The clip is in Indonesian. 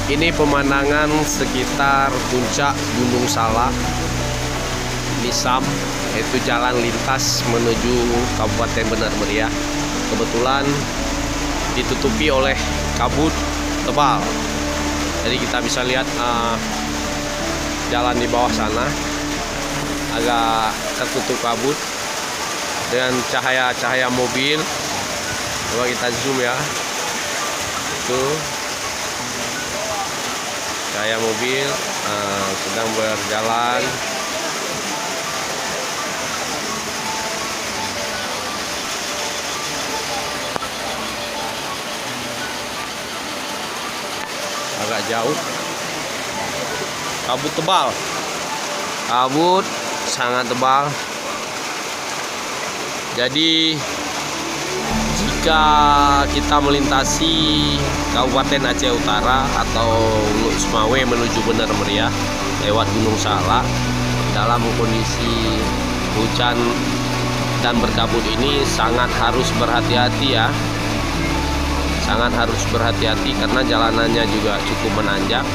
Ini pemandangan sekitar puncak Gunung Salak, Nisam, yaitu jalan lintas menuju Kabupaten Benar Meriah. Kebetulan ditutupi oleh kabut tebal, jadi kita bisa lihat jalan di bawah sana agak tertutup kabut dengan cahaya-cahaya mobil. Coba kita zoom ya, itu cahaya mobil sedang berjalan. Agak jauh, kabut tebal, kabut sangat tebal. Jadi jika kita melintasi Kabupaten Aceh Utara atau Luk Semawe menuju Benar Meriah lewat Gunung Salak dalam kondisi hujan dan berkabut ini, sangat harus berhati-hati ya. Sangat harus berhati-hati karena jalanannya juga cukup menanjak.